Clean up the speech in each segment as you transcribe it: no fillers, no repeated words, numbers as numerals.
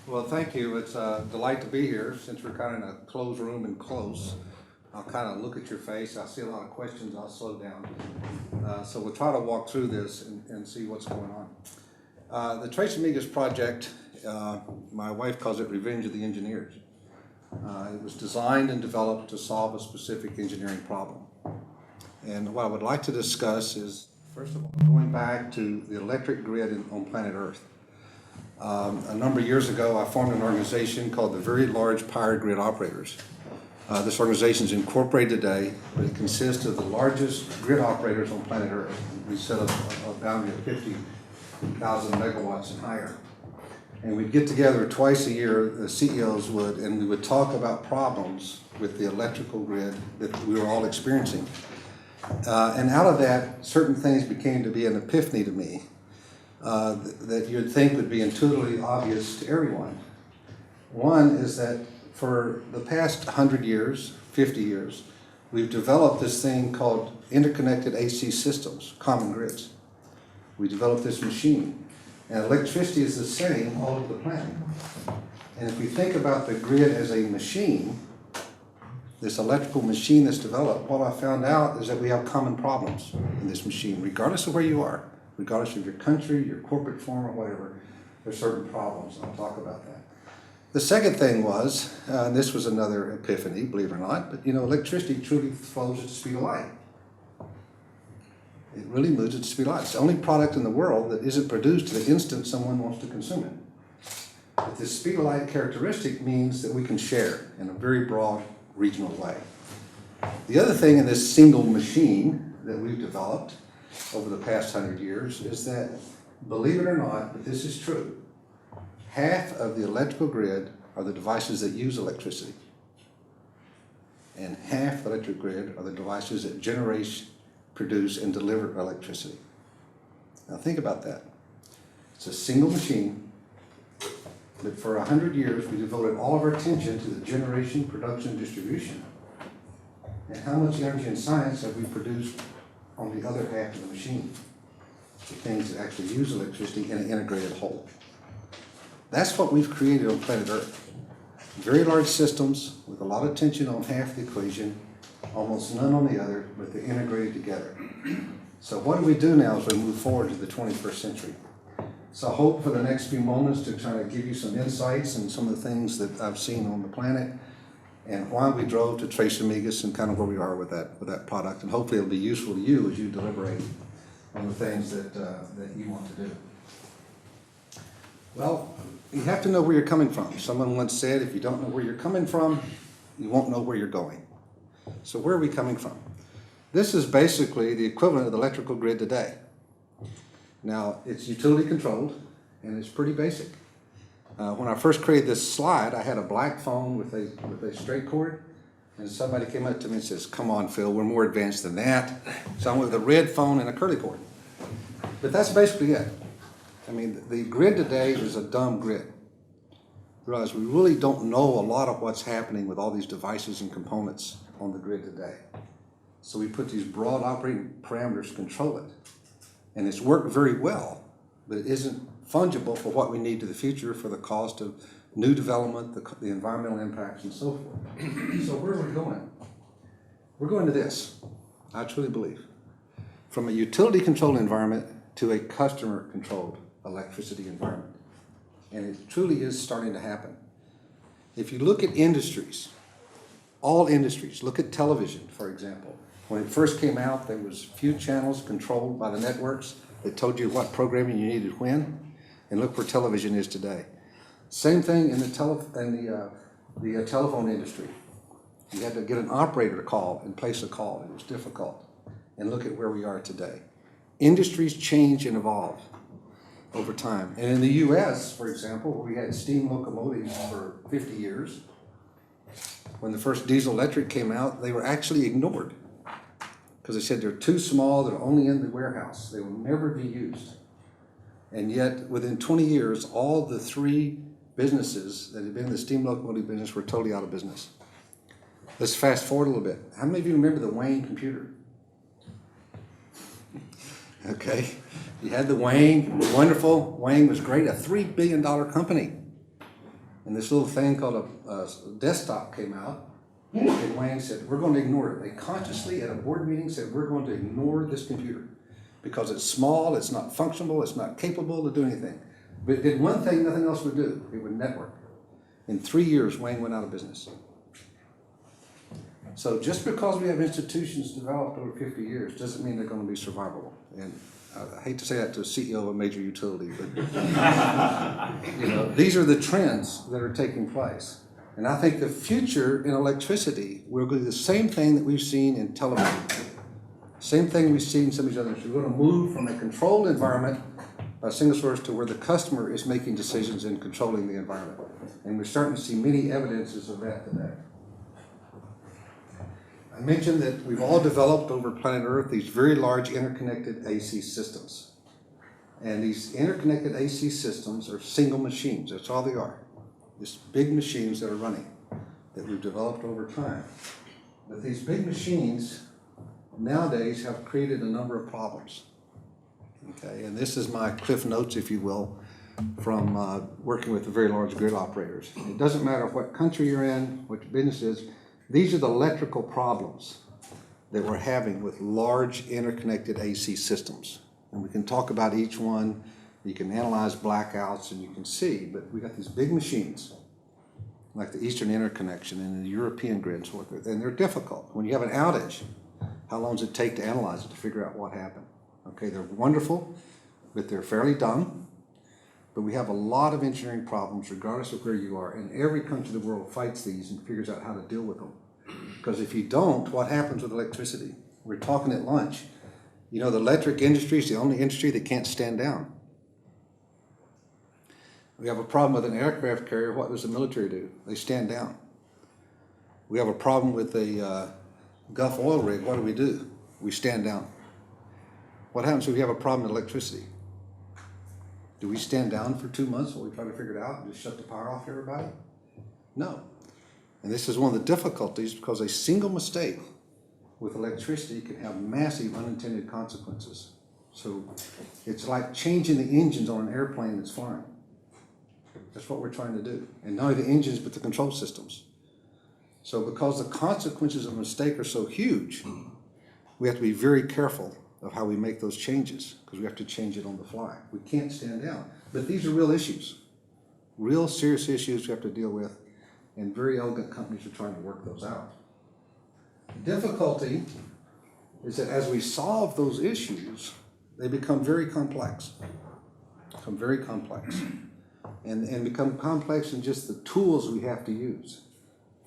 Well, thank you. It's a delight to be here. Since we're kind of in a closed room and close, I'll kind of look at your face. I see a lot of questions. I'll slow down. So we'll try to walk through this and see what's going on. The Tres Amigas project, my wife calls it Revenge of the Engineers. It was designed and developed to solve a specific engineering problem. And what I would like to discuss is, first of all, going back to the electric grid on planet Earth. A number of years ago, I formed an organization called the Very Large Power Grid Operators. This organization is incorporated today, but it consists of the largest grid operators on planet Earth. We set a boundary of 50,000 megawatts and higher. And we'd get together twice a year, the CEOs would, and we would talk about problems with the electrical grid that we were all experiencing. And out of that, certain things became to be an epiphany to me. That you'd think would be intuitively obvious to everyone. One is that for the past 100 years, 50 years, we've developed this thing called interconnected AC systems, common grids. We developed this machine, and electricity is the same all over the planet. And if we think about the grid as a machine, this electrical machine that's developed, what I found out is that we have common problems in this machine, regardless of where you are. Regardless of your country, your corporate form, or whatever, there's certain problems. I'll talk about that. The second thing was, and this was another epiphany, believe it or not, but electricity truly flows at the speed of light. It really moves at the speed of light. It's the only product in the world that isn't produced the instant someone wants to consume it. But this speed of light characteristic means that we can share in a very broad regional way. The other thing in this single machine that we've developed over the past 100 years is that, believe it or not, but this is true, half of the electrical grid are the devices that use electricity. And half the electric grid are the devices that generate, produce, and deliver electricity. Now think about that. It's a single machine, but for 100 years we devoted all of our attention to the generation, production, and distribution. And how much energy and science have we produced on the other half of the machine, the things that actually use electricity in an integrated whole? That's what we've created on planet Earth. Very large systems with a lot of tension on half the equation, almost none on the other, but they're integrated together. So what do we do now as we move forward to the 21st century? So I hope for the next few moments to try to give you some insights and some of the things that I've seen on the planet, and why we drove to Tres Amigas and kind of where we are with that product. And hopefully it'll be useful to you as you deliberate on the things that you want to do. Well, you have to know where you're coming from. Someone once said, if you don't know where you're coming from, you won't know where you're going. So where are we coming from? This is basically the equivalent of the electrical grid today. Now, it's utility controlled, and it's pretty basic. When I first created this slide, I had a black phone with a straight cord, and somebody came up to me and says, "Come on, Phil, we're more advanced than that." So I went with a red phone and a curly cord. But that's basically it. I mean, the grid today is a dumb grid. Realize we really don't know a lot of what's happening with all these devices and components on the grid today. So we put these broad operating parameters to control it. And it's worked very well, but it isn't fungible for what we need to the future, for the cost of new development, the environmental impacts, and so forth. So where are we going? We're going to this, I truly believe. From a utility controlled environment to a customer controlled electricity environment. And it truly is starting to happen. If you look at industries, all industries, look at television, for example. When it first came out, there was few channels controlled by the networks that told you what programming you needed when. And look where television is today. Same thing in the telephone industry. You had to get an operator to call and place a call. It was difficult. And look at where we are today. Industries change and evolve over time. And in the US, for example, where we had steam locomotives for 50 years, when the first diesel electric came out, they were actually ignored because they said they're too small, they're only in the warehouse, they will never be used. And yet, within 20 years, all the three businesses that had been in the steam locomotive business were totally out of business. Let's fast forward a little bit. How many of you remember the Wayne computer? Okay. You had the Wang, wonderful. Wang was great, a $3 billion company. And this little thing called a desktop came out, and Wang said, we're going to ignore it. They consciously at a board meeting said, we're going to ignore this computer because it's small, it's not functional, it's not capable to do anything. But it did one thing nothing else would do. It would network. In 3 years, Wang went out of business. So just because we have institutions developed over 50 years doesn't mean they're going to be survivable. And I hate to say that to a CEO of a major utility, but you know, these are the trends that are taking place. And I think the future in electricity will be the same thing that we've seen in television. Same thing we've seen in some of these others. We're going to move from a controlled environment by single source to where the customer is making decisions and controlling the environment. And we're starting to see many evidences of that today. I mentioned that we've all developed over planet Earth these very large interconnected AC systems. And these interconnected AC systems are single machines. That's all they are. Just big machines that are running that we've developed over time. But these big machines nowadays have created a number of problems. Okay, and this is my cliff notes, if you will, from working with the very large grid operators. It doesn't matter what country you're in, what your business is. These are the electrical problems that we're having with large interconnected AC systems. And we can talk about each one. You can analyze blackouts and you can see, but we got these big machines like the Eastern Interconnection and the European grid and so forth, and they're difficult. When you have an outage, how long does it take to analyze it to figure out what happened? Okay, they're wonderful, but they're fairly dumb. But we have a lot of engineering problems regardless of where you are, and every country in the world fights these and figures out how to deal with them. Because if you don't, what happens with electricity? We're talking at lunch. You know, the electric industry is the only industry that can't stand down. We have a problem with an aircraft carrier. What does the military do? They stand down. We have a problem with a Gulf oil rig. What do? We stand down. What happens if we have a problem with electricity? Do we stand down for 2 months while we try to figure it out and just shut the power off to everybody? No. And this is one of the difficulties because a single mistake with electricity can have massive unintended consequences. So it's like changing the engines on an airplane that's flying. That's what we're trying to do. And not only the engines, but the control systems. So because the consequences of a mistake are so huge, we have to be very careful of how we make those changes, because we have to change it on the fly. We can't stand down. But these are real issues, real serious issues we have to deal with, and very elegant companies are trying to work those out. The difficulty is that as we solve those issues, they become very complex, and become complex in just the tools we have to use.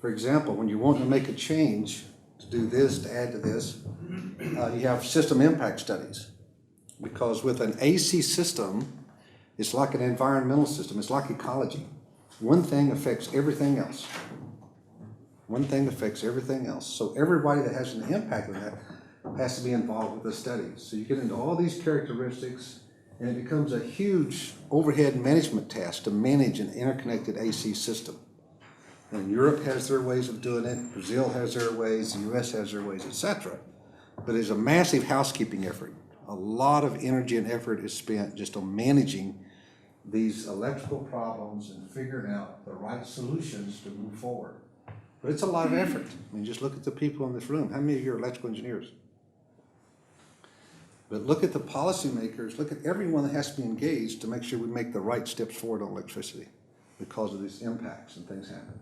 For example, when you want to make a change, to do this, to add to this, you have system impact studies. Because with an AC system, it's like an environmental system. It's like ecology. One thing affects everything else. One thing affects everything else. So everybody that has an impact on that has to be involved with the study. So you get into all these characteristics, and it becomes a huge overhead management task to manage an interconnected AC system. And Europe has their ways of doing it, Brazil has their ways, the US has their ways, etc. But it's a massive housekeeping effort. A lot of energy and effort is spent just on managing these electrical problems and figuring out the right solutions to move forward. But it's a lot of effort. I mean, just look at the people in this room. How many of you are electrical engineers? But look at the policymakers, look at everyone that has to be engaged to make sure we make the right steps forward on electricity because of these impacts and things happen.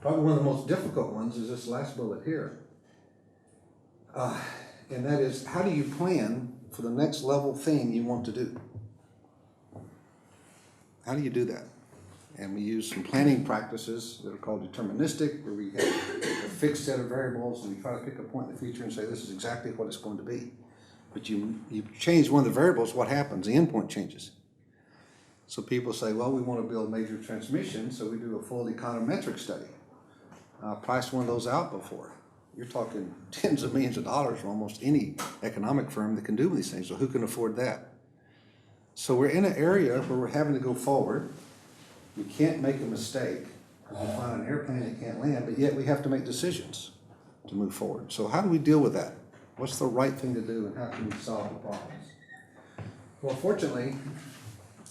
Probably one of the most difficult ones is this last bullet here. And that is, how do you plan for the next level thing you want to do? How do you do that? And we use some planning practices that are called deterministic, where we have a fixed set of variables and we try to pick a point in the future and say this is exactly what it's going to be. But you change one of the variables, what happens? The endpoint changes. So people say, well, we want to build major transmission, so we do a full econometric study. Priced one of those out before. You're talking tens of millions of dollars from almost any economic firm that can do these things. So who can afford that? So we're in an area where we're having to go forward. We can't make a mistake because we find an airplane that can't land, but yet we have to make decisions to move forward. So how do we deal with that? What's the right thing to do and how can we solve the problems? Well, fortunately,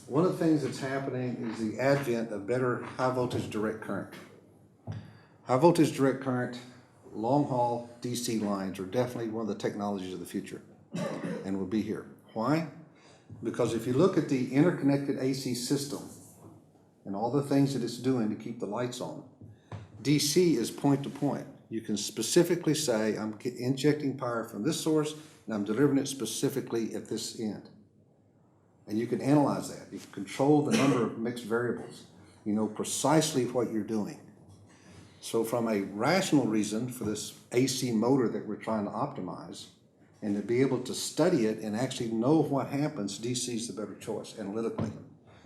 one of the things that's happening is the advent of better high voltage direct current. High voltage direct current, long haul DC lines are definitely one of the technologies of the future and will be here. Why? Because if you look at the interconnected AC system and all the things that it's doing to keep the lights on, DC is point to point. You can specifically say, I'm injecting power from this source and I'm delivering it specifically at this end. And you can analyze that. You can control the number of mixed variables. You know precisely what you're doing. So from a rational reason for this AC motor that we're trying to optimize, and to be able to study it and actually know what happens, DC is the better choice analytically.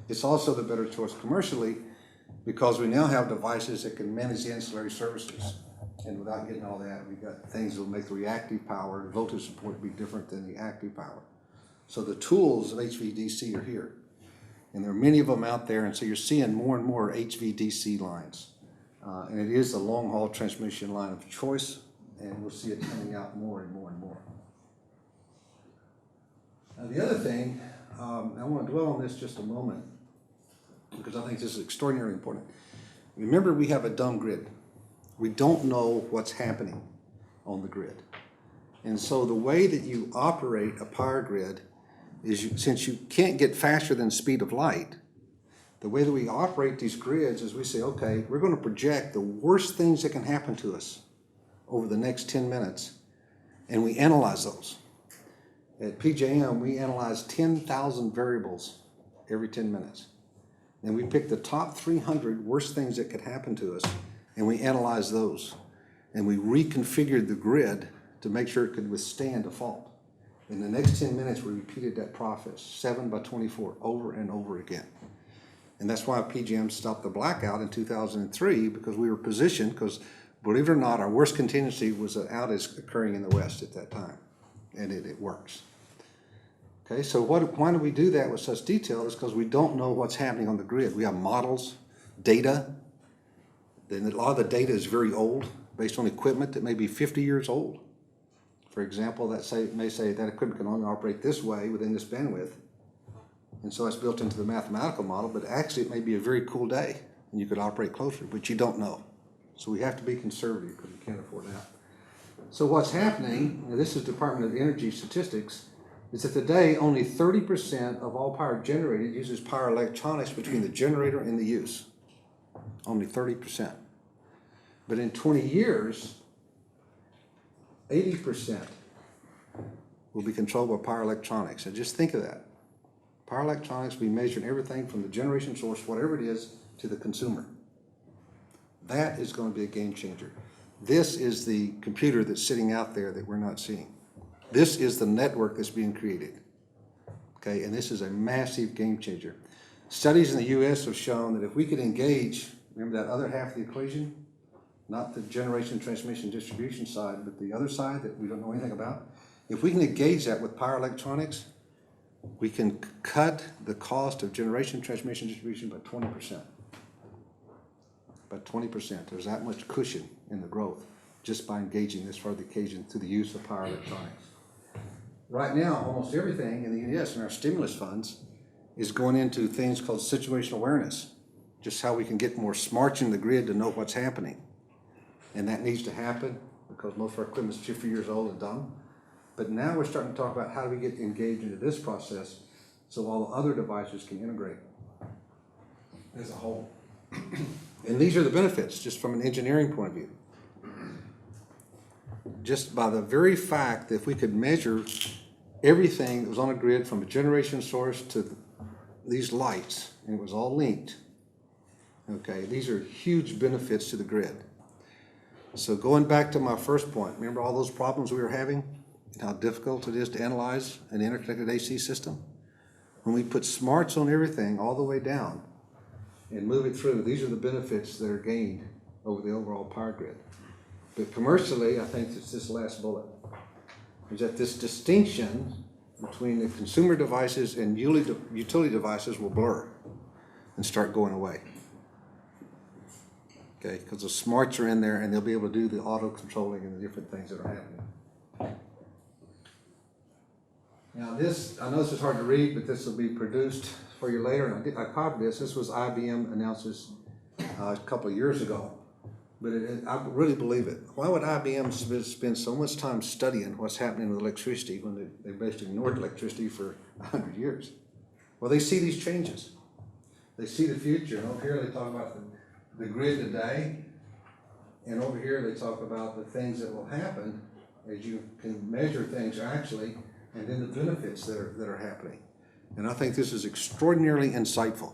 It's also the better choice commercially because we now have devices that can manage the ancillary services. And without getting all that, we've got things that will make the reactive power, the voltage support be different than the active power. So the tools of HVDC are here. And there are many of them out there, and so you're seeing more and more HVDC lines. And it is the long haul transmission line of choice, and we'll see it coming out more and more and more. Now the other thing, I want to dwell on this just a moment, because I think this is extraordinarily important. Remember, we have a dumb grid. We don't know what's happening on the grid. And so the way that you operate a power grid is, since you can't get faster than the speed of light, the way that we operate these grids is we say, okay, we're going to project the worst things that can happen to us over the next 10 minutes, and we analyze those. At PJM, we analyze 10,000 variables every 10 minutes. And we pick the top 300 worst things that could happen to us, and we analyze those. And we reconfigured the grid to make sure it could withstand a fault. In the next 10 minutes, we repeated that process, 7 by 24, over and over again. And that's why PJM stopped the blackout in 2003, because we were positioned, because believe it or not, our worst contingency was an outage occurring in the West at that time. And it works. Okay, so why do we do that with such detail? It's because we don't know what's happening on the grid. We have models, data. Then a lot of the data is very old, based on equipment that may be 50 years old. For example, may say that equipment can only operate this way within this bandwidth. And so it's built into the mathematical model, but actually it may be a very cool day and you could operate closer, but you don't know. So we have to be conservative because we can't afford that. So what's happening, and this is Department of Energy statistics, is that today only 30% of all power generated uses power electronics between the generator and the use. Only 30%. But in 20 years, 80% will be controlled by power electronics. And just think of that. Power electronics will be measuring everything from the generation source, whatever it is, to the consumer. That is going to be a game changer. This is the computer that's sitting out there that we're not seeing. This is the network that's being created. Okay, and this is a massive game changer. Studies in the US have shown that if we could engage, remember that other half of the equation? Not the generation, transmission, distribution side, but the other side that we don't know anything about. If we can engage that with power electronics, we can cut the cost of generation, transmission, distribution by 20%. By 20%. There's that much cushion in the growth just by engaging this part of the occasion through the use of power electronics. Right now, almost everything in the US in our stimulus funds is going into things called situational awareness, just how we can get more smarts in the grid to know what's happening. And that needs to happen because most of our equipment is 50 years old and dumb. But now we're starting to talk about how do we get engaged into this process so all the other devices can integrate as a whole. And these are the benefits just from an engineering point of view. Just by the very fact that if we could measure everything that was on a grid from a generation source to these lights, and it was all linked, okay, these are huge benefits to the grid. So going back to my first point, remember all those problems we were having and how difficult it is to analyze an interconnected AC system? When we put smarts on everything all the way down and move it through, these are the benefits that are gained over the overall power grid. But commercially, I think it's this last bullet, is that this distinction between the consumer devices and utility devices will blur and start going away. Okay, because the smarts are in there and they'll be able to do the auto controlling and the different things that are happening. Now this, I know this is hard to read, but this will be produced for you later, and I copied this. This was IBM announced this a couple of years ago, but I really believe it. Why would IBM spend so much time studying what's happening with electricity when they basically ignored electricity for 100 years? Well, they see these changes. They see the future, and over here they talk about the grid today, and over here they talk about the things that will happen as you can measure things actually, and then the benefits that are happening. And I think this is extraordinarily insightful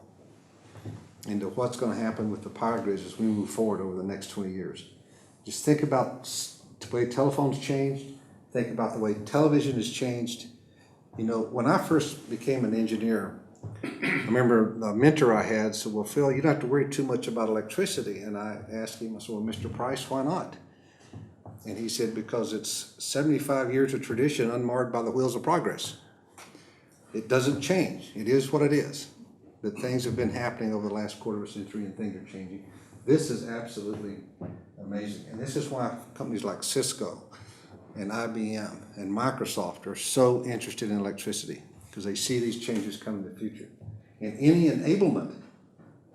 into what's going to happen with the power grids as we move forward over the next 20 years. Just think about the way telephones changed, think about the way television has changed. You know, when I first became an engineer, I remember the mentor I had said, well, Phil, you don't have to worry too much about electricity. And I asked him, I said, well, Mr. Price, why not? And he said, because it's 75 years of tradition unmarred by the wheels of progress. It doesn't change. It is what it is. But things have been happening over the last quarter of a century and things are changing. This is absolutely amazing. And this is why companies like Cisco and IBM and Microsoft are so interested in electricity, because they see these changes coming in the future. And any enablement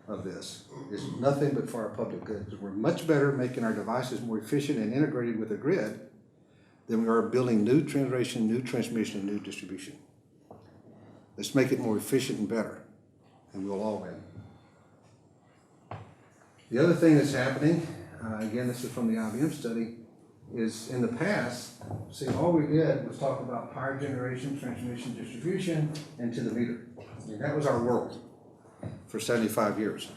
of this is nothing but for our public good, because we're much better making our devices more efficient and integrated with the grid than we are building new generation, new transmission, and new distribution. Let's make it more efficient and better, and we'll all win. The other thing that's happening, again, this is from the IBM study, is in the past, see, all we did was talk about power generation, transmission, distribution, and to the meter. And that was our world for 75 years.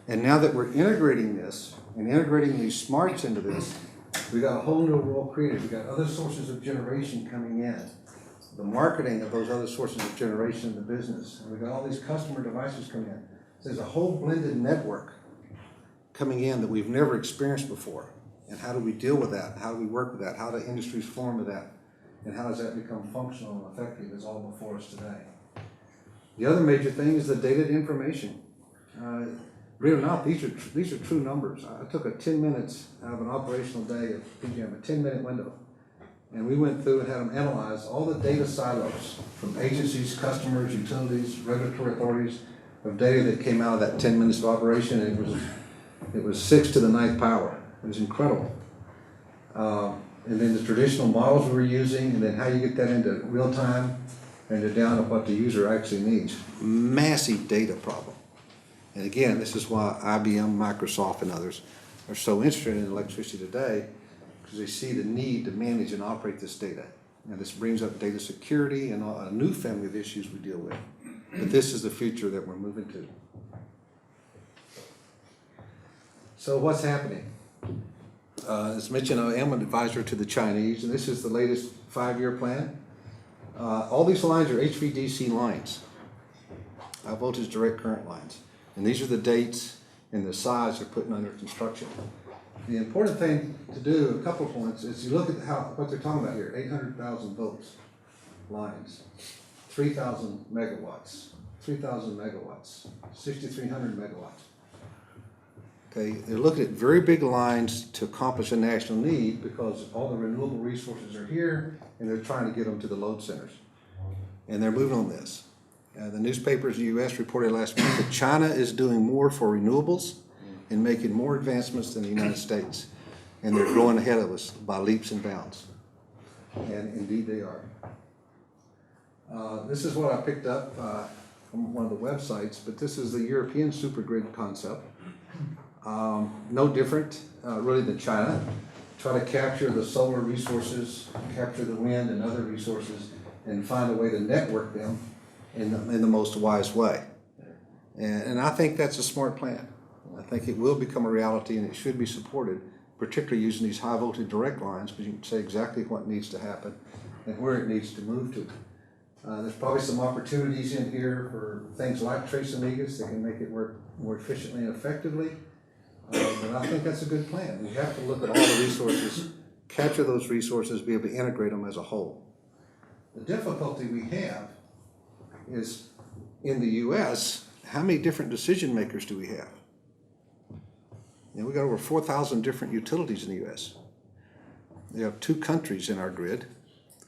And now that we're integrating this and integrating these smarts into this, we got a whole new world created. We got other sources of generation coming in, the marketing of those other sources of generation in the business. And we got all these customer devices coming in. So there's a whole blended network coming in that we've never experienced before. And how do we deal with that? How do we work with that? How do industries form with that? And how does that become functional and effective is all before us today. The other major thing is the data to information. Believe it or not, these are true numbers. I took 10 minutes out of an operational day at PJM, a 10-minute window, and we went through and had them analyze all the data silos from agencies, customers, utilities, regulatory authorities of data that came out of that 10 minutes of operation, and it was 6 to the 9th power. It was incredible. And then the traditional models we were using, and then how you get that into real time and down to what the user actually needs. Massive data problem. And again, this is why IBM, Microsoft, and others are so interested in electricity today, because they see the need to manage and operate this data. And this brings up data security and a new family of issues we deal with. But this is the future that we're moving to. So what's happening? As mentioned, I am an advisor to the Chinese, and this is the latest 5-year plan. All these lines are HVDC lines, high voltage direct current lines. And these are the dates and the size they're putting under construction. The important thing to do, a couple of points, is you look at what they're talking about here, 800,000 volts lines, 3,000 megawatts, 3,000 megawatts, 6,300 megawatts. Okay, they're looking at very big lines to accomplish a national need because all the renewable resources are here and they're trying to get them to the load centers. And they're moving on this. The newspapers in the U.S. reported last month that China is doing more for renewables and making more advancements than the United States. And they're growing ahead of us by leaps and bounds. And indeed they are. This is what I picked up from one of the websites, but this is the European Supergrid concept. No different really than China. Try to capture the solar resources, capture the wind and other resources, and find a way to network them in the most wise way. And I think that's a smart plan. I think it will become a reality and it should be supported, particularly using these high voltage direct lines, because you can say exactly what needs to happen and where it needs to move to. There's probably some opportunities in here for things like Tres Amigas that can make it work more efficiently and effectively. But I think that's a good plan. We have to look at all the resources, capture those resources, be able to integrate them as a whole. The difficulty we have is in the U.S., how many different decision makers do we have? We've got over 4,000 different utilities in the U.S. We have 2 countries in our grid,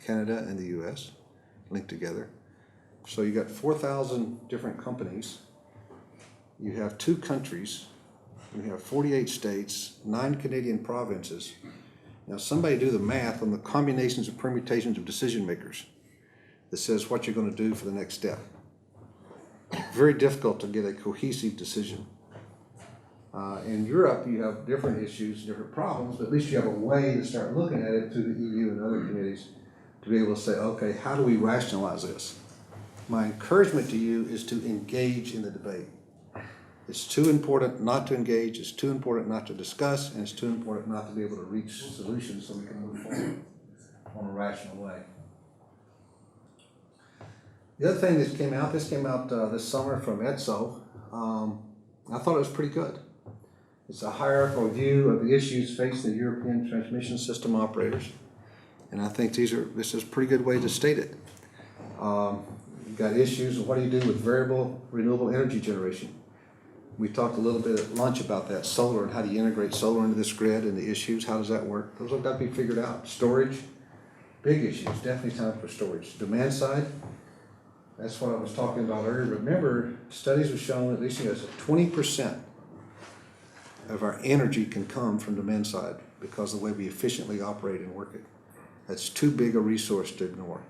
Canada and the U.S. linked together. So you got 4,000 different companies. You have 2 countries. You have 48 states, 9 Canadian provinces. Now somebody do the math on the combinations and permutations of decision makers that says what you're going to do for the next step. Very difficult to get a cohesive decision. In Europe, you have different issues, different problems, but at least you have a way to start looking at it through the EU and other committees to be able to say, okay, how do we rationalize this? My encouragement to you is to engage in the debate. It's too important not to engage, it's too important not to discuss, and it's too important not to be able to reach solutions so we can move forward on a rational way. The other thing that came out, this summer from ETSO. I thought it was pretty good. It's a hierarchical view of the issues facing the European transmission system operators. And I think this is a pretty good way to state it. You've got issues of what do you do with variable renewable energy generation. We talked a little bit at lunch about that, solar, and how do you integrate solar into this grid and the issues, how does that work? Those have got to be figured out. Storage, big issues, definitely time for storage. Demand side, that's what I was talking about earlier. Remember, studies have shown at least 20% of our energy can come from demand side because of the way we efficiently operate and work it. That's too big a resource to ignore.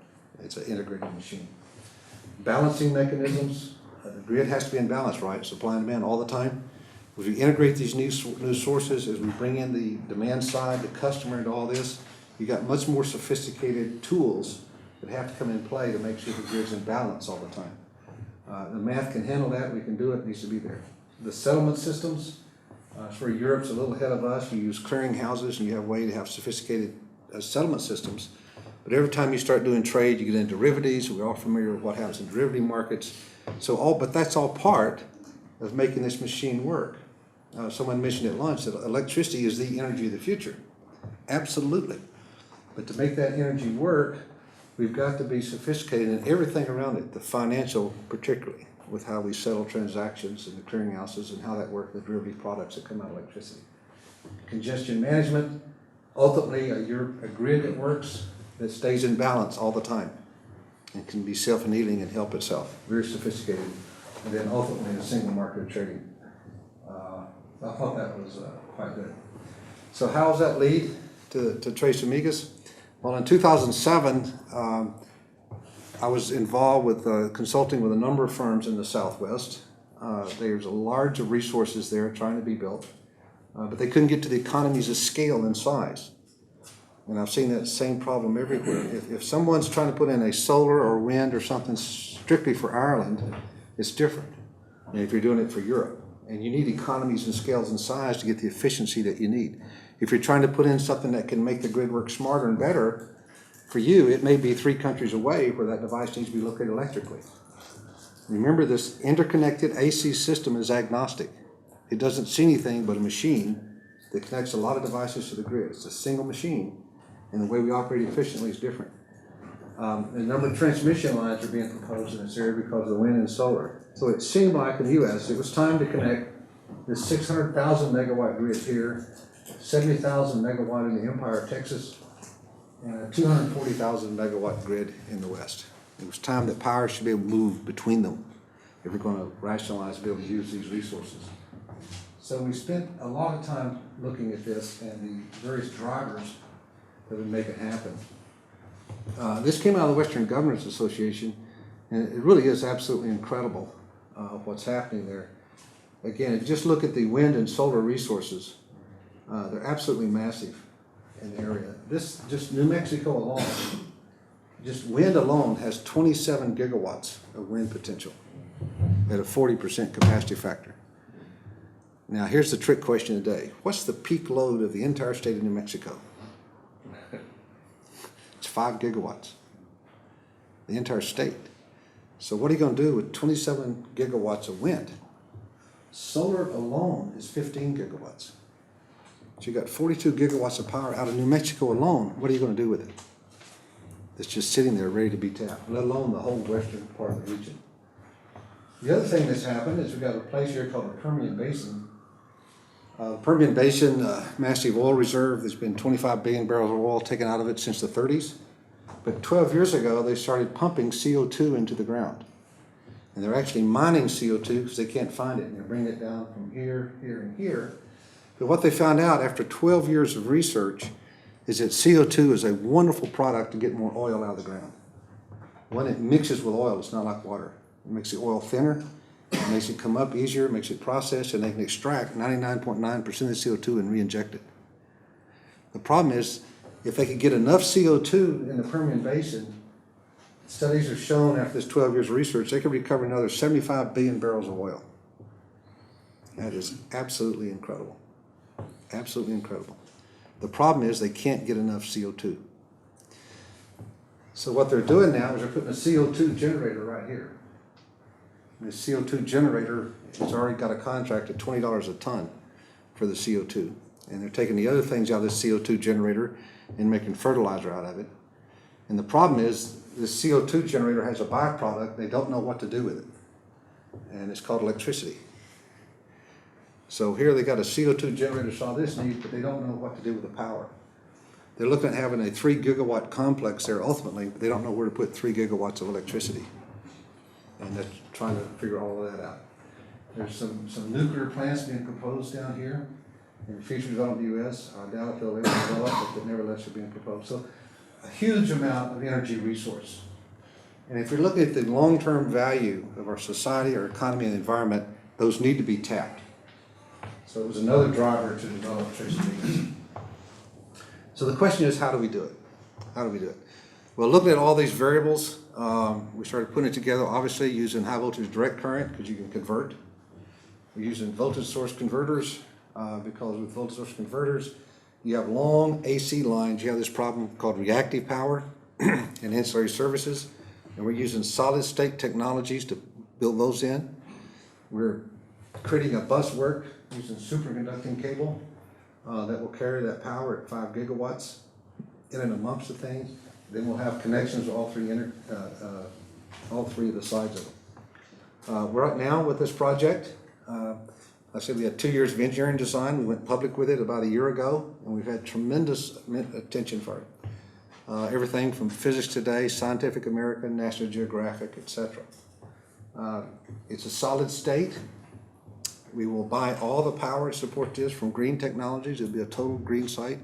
It's an integrated machine. Balancing mechanisms. The grid has to be in balance, right? Supply and demand all the time. As we integrate these new sources, as we bring in the demand side, the customer into all this, you got much more sophisticated tools that have to come in play to make sure the grid's in balance all the time. The math can handle that. We can do it. It needs to be there. The settlement systems, for Europe's a little ahead of us. You use clearing houses and you have a way to have sophisticated settlement systems. But every time you start doing trade, you get into derivatives. We're all familiar with what happens in derivative markets. But that's all part of making this machine work. Someone mentioned at lunch that electricity is the energy of the future. Absolutely. But to make that energy work, we've got to be sophisticated in everything around it, the financial particularly, with how we settle transactions in the clearinghouses and how that works with derivative products that come out of electricity. Congestion management, ultimately a grid that works, that stays in balance all the time and can be self-annealing and help itself. Very sophisticated. And then ultimately a single market of trading. I thought that was quite good. So how does that lead to Tres Amigas? Well, in 2007, I was involved with consulting with a number of firms in the Southwest. There's a large of resources there trying to be built, but they couldn't get to the economies of scale and size. And I've seen that same problem everywhere. If someone's trying to put in a solar or wind or something strictly for Ireland, it's different than if you're doing it for Europe. And you need economies and scales and size to get the efficiency that you need. If you're trying to put in something that can make the grid work smarter and better, for you, it may be 3 countries away where that device needs to be located electrically. Remember, this interconnected AC system is agnostic. It doesn't see anything but a machine that connects a lot of devices to the grid. It's a single machine, and the way we operate efficiently is different. A number of transmission lines are being proposed in this area because of the wind and solar. So it seemed like in the U.S. it was time to connect this 600,000 megawatt grid here, 70,000 megawatt in the Empire of Texas, and a 240,000 megawatt grid in the West. It was time that power should be able to move between them if we're going to rationalize and be able to use these resources. So we spent a lot of time looking at this and the various drivers that would make it happen. This came out of the Western Governors Association, and it really is absolutely incredible what's happening there. Again, if you just look at the wind and solar resources, they're absolutely massive in the area. Just New Mexico alone, just wind alone has 27 gigawatts of wind potential at a 40% capacity factor. Now, here's the trick question today. What's the peak load of the entire state of New Mexico? It's 5 gigawatts, the entire state. So what are you going to do with 27 gigawatts of wind? Solar alone is 15 gigawatts. So you got 42 gigawatts of power out of New Mexico alone. What are you going to do with it? It's just sitting there ready to be tapped, let alone the whole western part of the region. The other thing that's happened is we've got a place here called the Permian Basin. The Permian Basin, massive oil reserve. There's been 25 billion barrels of oil taken out of it since the 30s. But 12 years ago, they started pumping CO2 into the ground. And they're actually mining CO2 because they can't find it. And they're bringing it down from here, here, and here. But what they found out after 12 years of research is that CO2 is a wonderful product to get more oil out of the ground. When it mixes with oil, it's not like water. It makes the oil thinner, it makes it come up easier, it makes it process, and they can extract 99.9% of the CO2 and re-inject it. The problem is, if they could get enough CO2 in the Permian Basin, studies have shown after this 12 years of research, they could recover another 75 billion barrels of oil. That is absolutely incredible. Absolutely incredible. The problem is they can't get enough CO2. So what they're doing now is they're putting a CO2 generator right here. And the CO2 generator has already got a contract at $20 a ton for the CO2. And they're taking the other things out of this CO2 generator and making fertilizer out of it. And the problem is this CO2 generator has a byproduct. They don't know what to do with it. And it's called electricity. So here they got a CO2 generator, saw this need, but they don't know what to do with the power. They're looking at having a 3 gigawatt complex there ultimately, but they don't know where to put 3 gigawatts of electricity. And they're trying to figure all of that out. There's some nuclear plants being proposed down here in future development of the U.S. I doubt if they'll ever develop, but nevertheless are being proposed. So a huge amount of energy resource. And if you're looking at the long-term value of our society, our economy, and the environment, those need to be tapped. So it was another driver to develop Tres Amigas. So the question is, how do we do it? How do we do it? Well, looking at all these variables, we started putting it together, obviously using high voltage direct current because you can convert. We're using voltage source converters because with voltage source converters, you have long AC lines. You have this problem called reactive power and ancillary services. And we're using solid state technologies to build those in. We're creating a buswork using superconducting cable that will carry that power at 5 gigawatts in and amongst the things. Then we'll have connections with all three of the sides of it. We're right now with this project. I said we had 2 years of engineering design. We went public with it about a year ago, and we've had tremendous attention for it. Everything from Physics Today, Scientific American, National Geographic, etc. It's a solid state. We will buy all the power to support this from green technologies. It'll be a total green site,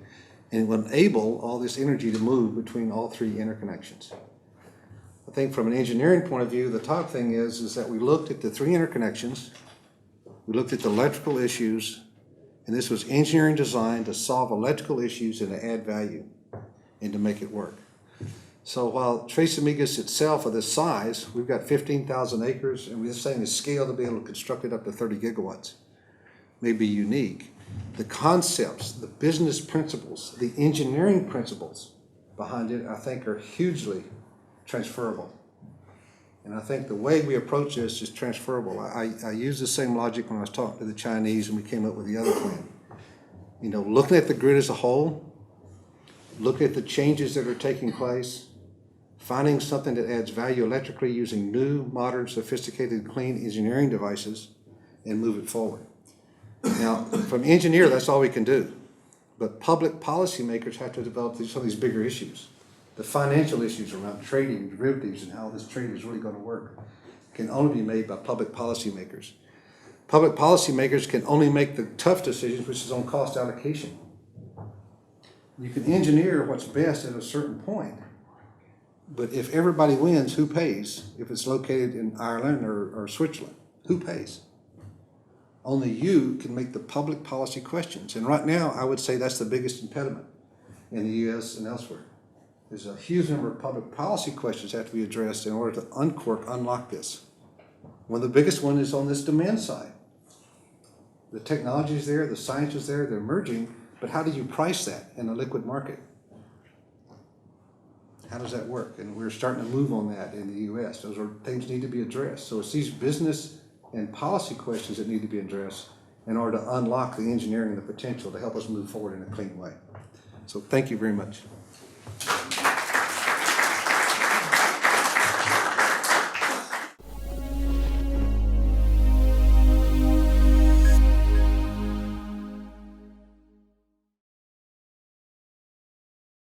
and it will enable all this energy to move between all three interconnections. I think from an engineering point of view, the top thing is that we looked at the three interconnections, we looked at the electrical issues, and this was engineering designed to solve electrical issues and to add value and to make it work. So while Tres Amigas itself of this size, we've got 15,000 acres, and we're saying the scale to be able to construct it up to 30 gigawatts may be unique. The concepts, the business principles, the engineering principles behind it, I think are hugely transferable. And I think the way we approach this is transferable. I use the same logic when I was talking to the Chinese and we came up with the other plan. You know, looking at the grid as a whole, looking at the changes that are taking place, finding something that adds value electrically using new, modern, sophisticated, clean engineering devices, and move it forward. Now, from engineer, that's all we can do. But public policymakers have to develop some of these bigger issues. The financial issues around trading, derivatives, and how this trade is really going to work can only be made by public policymakers. Public policymakers can only make the tough decisions, which is on cost allocation. You can engineer what's best at a certain point, but if everybody wins, who pays? If it's located in Ireland or Switzerland, who pays? Only you can make the public policy questions. And right now, I would say that's the biggest impediment in the US and elsewhere. There's a huge number of public policy questions that have to be addressed in order to unlock this. One of the biggest ones is on this demand side. The technology is there, the science is there, they're emerging, but how do you price that in a liquid market? How does that work? And we're starting to move on that in the US. Those are things that need to be addressed. So it's these business and policy questions that need to be addressed in order to unlock the engineering and the potential to help us move forward in a clean way. So thank you very much.